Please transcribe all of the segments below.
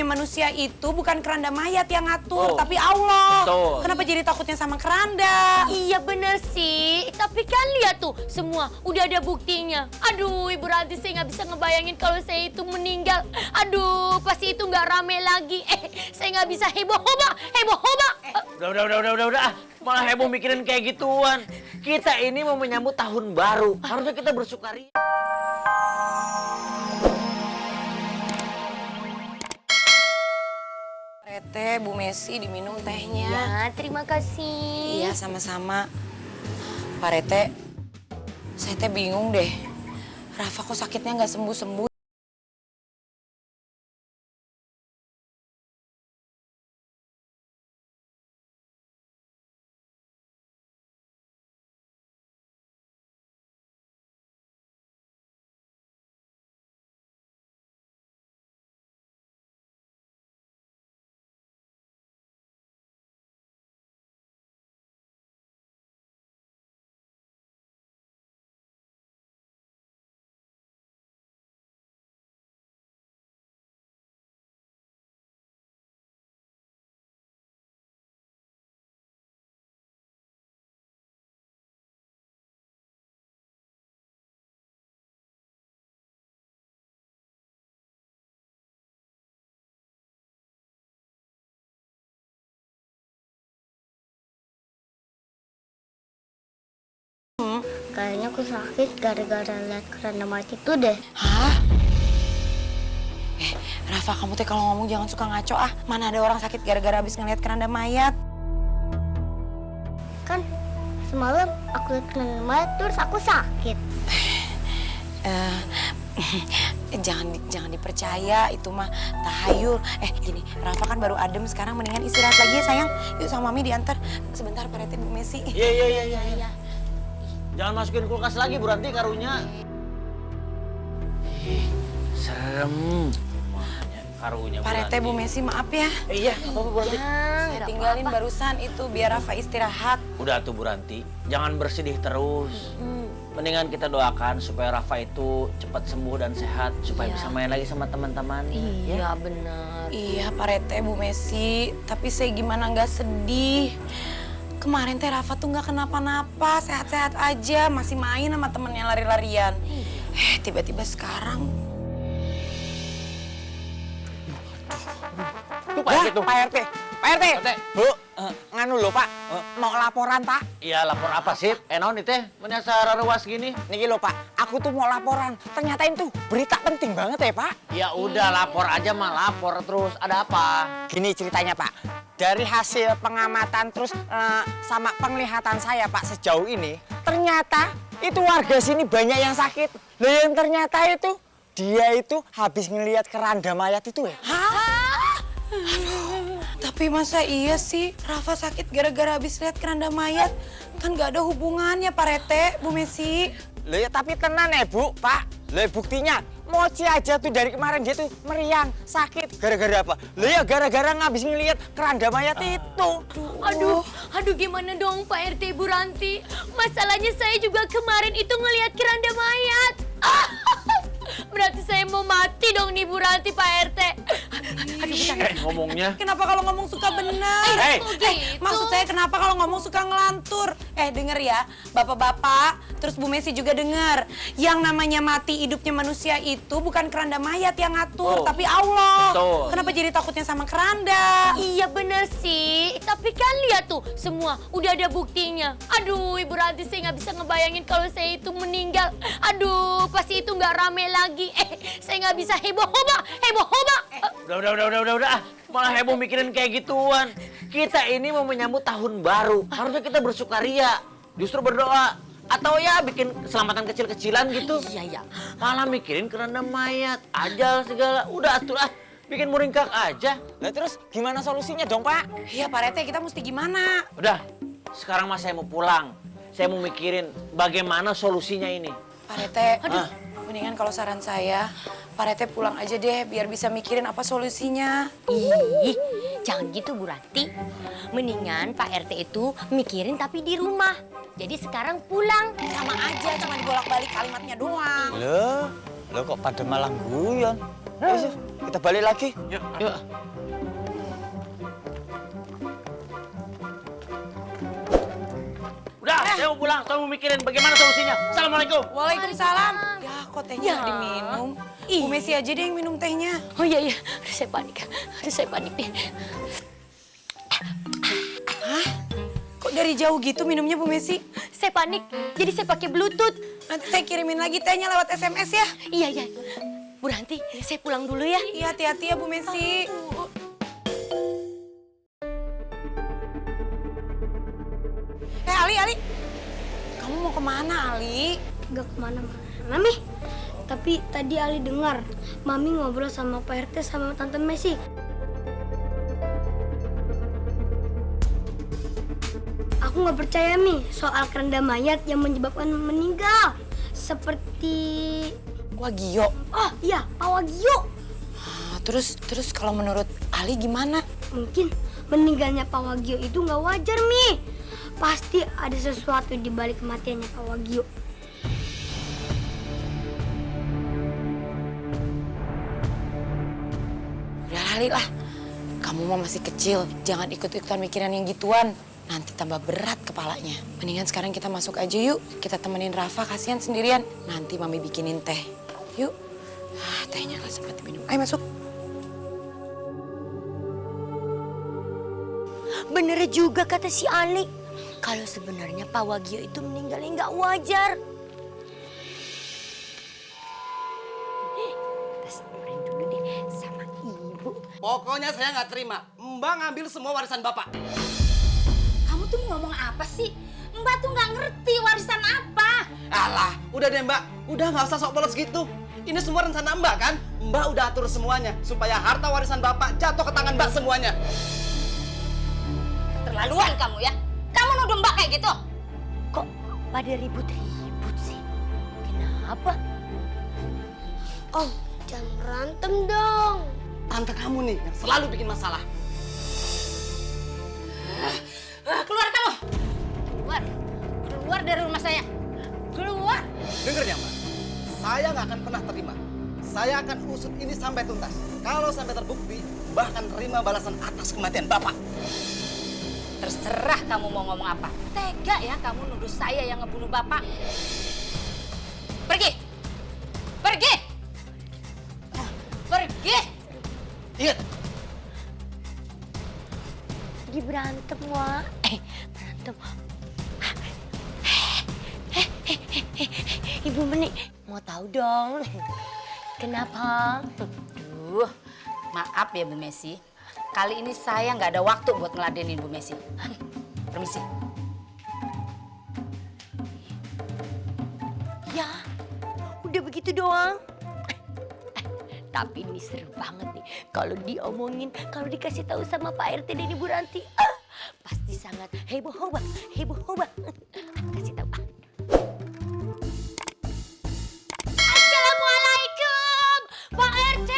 manusia itu bukan keranda mayat yang ngatur, tapi Allah. Betul. Kenapa jadi takutnya sama keranda? Iya bener sih, tapi kan lihat tuh semua udah ada buktinya. Aduh Ibu Ranti, saya nggak bisa ngebayangin kalau saya itu meninggal. Aduh pasti itu nggak rame lagi. Saya nggak bisa heboh-heboh. Udah. Malah heboh mikirin kayak gituan. Kita ini mau menyambut tahun baru. Harusnya kita bersukaria. Rete, Bu Messi diminum tehnya. Ya, terima kasih. Iya, sama-sama. Pak Rete, saya teh bingung deh. Rafa kok sakitnya nggak sembuh-sembuh? Kayaknya aku sakit gara-gara lihat keranda mati itu deh. Hah? Rafa, kamu teh kalau ngomong jangan suka ngaco ah. Mana ada orang sakit gara-gara habis ngeliat keranda mayat? Kan semalam aku lihat keranda mayat terus aku sakit. Jangan dipercaya, itu mah tahayul. Gini, Rafa kan baru adem sekarang, mendingan istirahat lagi ya sayang. Yuk sama Mami diantar. Sebentar Pak Rete, Bu Messi. Iya. Jangan masukin kulkas lagi Bu Ranti karunya. Serem. Karunya Pak Rete, Bu Messi maaf ya. Iya, apa-apa Bu Ranti. Saya tinggalin barusan itu biar Rafa istirahat. Udah tuh Bu Ranti, jangan bersedih terus. Mendingan kita doakan supaya Rafa itu cepat sembuh dan sehat. Supaya bisa main lagi sama teman-teman. Iya bener. Iya Pak Rete, Bu Messi, tapi saya gimana nggak sedih. Kemarin teh Rafa tuh nggak kenapa-napa, sehat-sehat aja, masih main sama temennya lari-larian. Tiba-tiba sekarang. Tuh Pak RT, Pak RT. Bu, nganu lho Pak, mau laporan Pak. Iya, lapor apa sih? Naon nih teh? Menyasar ruas gini. Niki lho Pak, aku tuh mau laporan. Ternyata itu berita penting banget ya Pak. Ya udah lapor aja mah, lapor terus. Ada apa? Gini ceritanya Pak. Dari hasil pengamatan terus sama penglihatan saya Pak sejauh ini, ternyata itu warga sini banyak yang sakit. Loh yang ternyata itu dia itu habis ngelihat keranda mayat itu ya. Hah? Aduh, tapi masa iya sih Rafa sakit gara-gara habis lihat keranda mayat? Kan gak ada hubungannya Pak Rete, Bu Messi. Loh ya tapi tenan ya Bu, Pak. Loh buktinya, Moci aja tuh dari kemarin dia tuh meriang, sakit. Gara-gara apa? Loh ya gara-gara ngabis ngeliat keranda mayat itu. Aduh gimana dong Pak RT Ibu Ranti? Masalahnya saya juga kemarin itu ngelihat keranda mayat. Berarti saya mau mati dong nih Bu Ranti Pak RT. Aduh bentar. Ngomongnya. Kenapa kalau ngomong suka benar? Maksud saya kenapa kalau ngomong suka ngelantur? Denger ya, bapak-bapak, terus Bu Messi juga denger. Yang namanya mati hidupnya manusia itu bukan keranda mayat yang ngatur, tapi Allah. Betul. Kenapa jadi takutnya sama keranda? Iya bener sih, tapi kan lihat tuh semua udah ada buktinya. Aduh Ibu Ranti, saya nggak bisa ngebayangin kalau saya itu meninggal. Aduh pasti itu nggak rame lagi. Saya nggak bisa heboh-heboh. Udah. Malah heboh mikirin kayak gituan. Kita ini mau menyambut tahun baru. Harusnya kita bersukaria. Justru berdoa. Atau ya bikin keselamatan kecil-kecilan gitu. Iya. Malah mikirin keranda mayat, ajal segala. Udah atuh bikin muringkak aja. Nah terus gimana solusinya dong Pak? Iya Pak Rete, kita mesti gimana? Udah, sekarang mas saya mau pulang. Saya mau mikirin bagaimana solusinya ini. Pak Rete, mendingan kalau saran saya, Pak Rete pulang aja deh biar bisa mikirin apa solusinya. Ih, jangan gitu Bu Ranti. Mendingan Pak RT itu mikirin tapi di rumah. Jadi sekarang pulang. Sama aja, cuma dibolak-balik kalimatnya doang. Loh kok pada malah guyon? Ayo, kita balik lagi. Yuk, yuk. Udah, saya mau pulang. Saya mau mikirin bagaimana solusinya. Assalamualaikum. Waalaikumsalam. Ya, kok tehnya nggak diminum? Bu Messi aja deh yang minum tehnya. Oh iya, iya. Aduh, saya panik. Aduh, saya panik deh. Kok dari jauh gitu minumnya Bu Messi? Saya panik. Jadi saya pakai Bluetooth. Nanti saya kirimin lagi tehnya lewat SMS ya. Iya, iya. Bu Ranti, saya pulang dulu ya. Iya, hati-hati ya Bu Messi. Ali. Kamu mau kemana, Ali? Gak kemana-mana. Mami, tapi tadi Ali dengar Mami ngobrol sama Pak RT sama Tante Messi. Aku nggak percaya Mi soal keranda mayat yang menyebabkan meninggal. Seperti... Wagio. Oh iya, Pak Wagio. Terus kalau menurut Ali gimana? Mungkin meninggalnya Pak Wagio itu nggak wajar Mi. Pasti ada sesuatu di balik kematiannya Pak Wagio. Udah Ali lah. Kamu mah masih kecil, jangan ikut-ikutan mikiran yang gituan. Nanti tambah berat kepalanya. Mendingan sekarang kita masuk aja yuk. Kita temenin Rafa, kasihan sendirian. Nanti Mami bikinin teh. Yuk. Tehnya gak sempat diminum. Ayo masuk. Bener juga kata si Ali. Kalau sebenarnya Pak Wagio itu meninggalnya nggak wajar. Kita samperin dulu deh sama ibu. Pokoknya saya nggak terima. Mbak ngambil semua warisan Bapak. Kamu tuh ngomong apa sih? Mbak tuh nggak ngerti warisan apa. Alah, udah deh Mbak. Udah nggak usah sok polos gitu. Ini semua rencana Mbak kan? Mbak udah atur semuanya supaya harta warisan Bapak jatuh ke tangan Mbak semuanya. Keterlaluan kamu ya. Kamu nuduh Mbak kayak gitu. Kok pada ribut-ribut sih? Kenapa? Om, jangan berantem dong. Tante kamu nih yang selalu bikin masalah. Keluar kamu. Keluar. Keluar dari rumah saya. Keluar. Dengar ya Mbak, saya nggak akan pernah terima. Saya akan usut ini sampai tuntas. Kalau sampai terbukti, bahkan terima balasan atas kematian Bapak. Terserah kamu mau ngomong apa. Tega ya kamu nuduh saya yang ngebunuh Bapak. Pergi. Pergi. Pergi. Ingat, Lagi berantem, Wak. Berantem. Ibu Menik, mau tahu dong. Kenapa? Maaf ya Bu Messi. Kali ini saya nggak ada waktu buat ngeladenin Bu Messi. Permisi. Ya, udah begitu doang. Tapi ini seru banget nih kalau diomongin, kalau dikasih tahu sama Pak RT dan Ibu Ranti. Pasti sangat heboh hobah, heboh hobah. Kasih tahu. Assalamualaikum, Pak RT,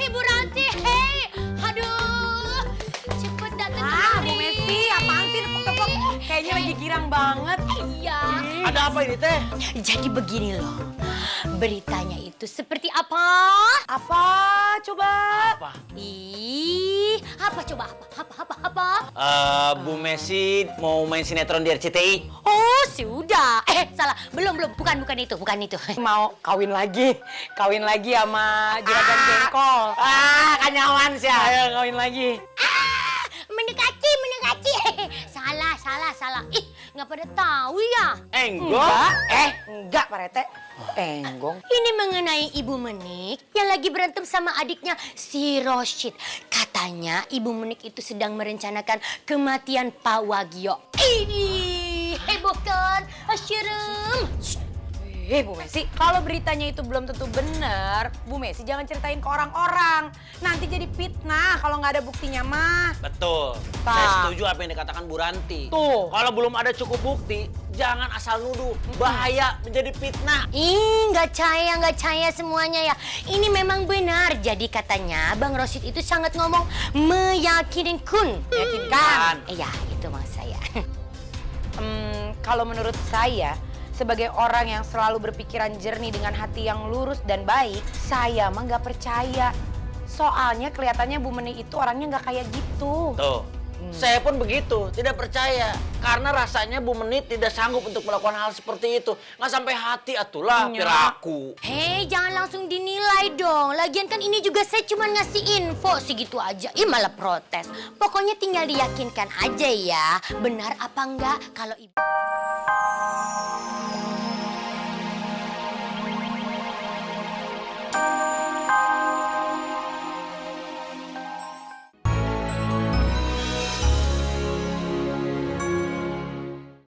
Ibu Ranti. Hey, aduh, cepet datang Bu Messi, apaan sih tepuk-tepuk? Kayaknya lagi girang banget. Iya. Ada apa ini teh? Jadi begini loh, beritanya itu seperti apa? Apa? Coba. Apa? Ih, apa coba apa? Bu Messi mau main sinetron di RCTI. Oh, sudah. Salah. Belum. Bukan itu. Mau kawin lagi sama juragan jengkol. Kanyawan sih. Ayo kawin lagi. Mendekati. Salah. Ih, nggak pada tahu ya. Enggak. Enggak Pak Rete. Enggong. Ini mengenai Ibu Menik yang lagi berantem sama adiknya si Roshid. Katanya Ibu Menik itu sedang merencanakan kematian Pak Wagio. Ini heboh kan? Asyirem. Bu Messi, kalau beritanya itu belum tentu benar, Bu Messi jangan ceritain ke orang-orang. Nanti jadi fitnah kalau nggak ada buktinya mah. Betul. Pak. Saya setuju apa yang dikatakan Bu Ranti. Tuh. Kalau belum ada cukup bukti, jangan asal nuduh. Bahaya menjadi fitnah. Nggak caya semuanya ya. Ini memang benar. Jadi katanya Bang Roshid itu sangat ngomong meyakinkan. Meyakinkan. Iya, itu maksud saya. Kalau menurut saya, Sebagai orang yang selalu berpikiran jernih dengan hati yang lurus dan baik, saya mah nggak percaya. Soalnya kelihatannya Bu Meni itu orangnya nggak kayak gitu. Tuh, saya pun begitu, tidak percaya. Karena rasanya Bu Meni tidak sanggup untuk melakukan hal seperti itu. Nggak sampai hati atulah, piraku. Hei, jangan langsung dinilai dong. Lagian kan ini juga saya cuma ngasih info segitu aja. Ih, malah protes. Pokoknya tinggal diyakinkan aja ya. Benar apa enggak kalau ibu...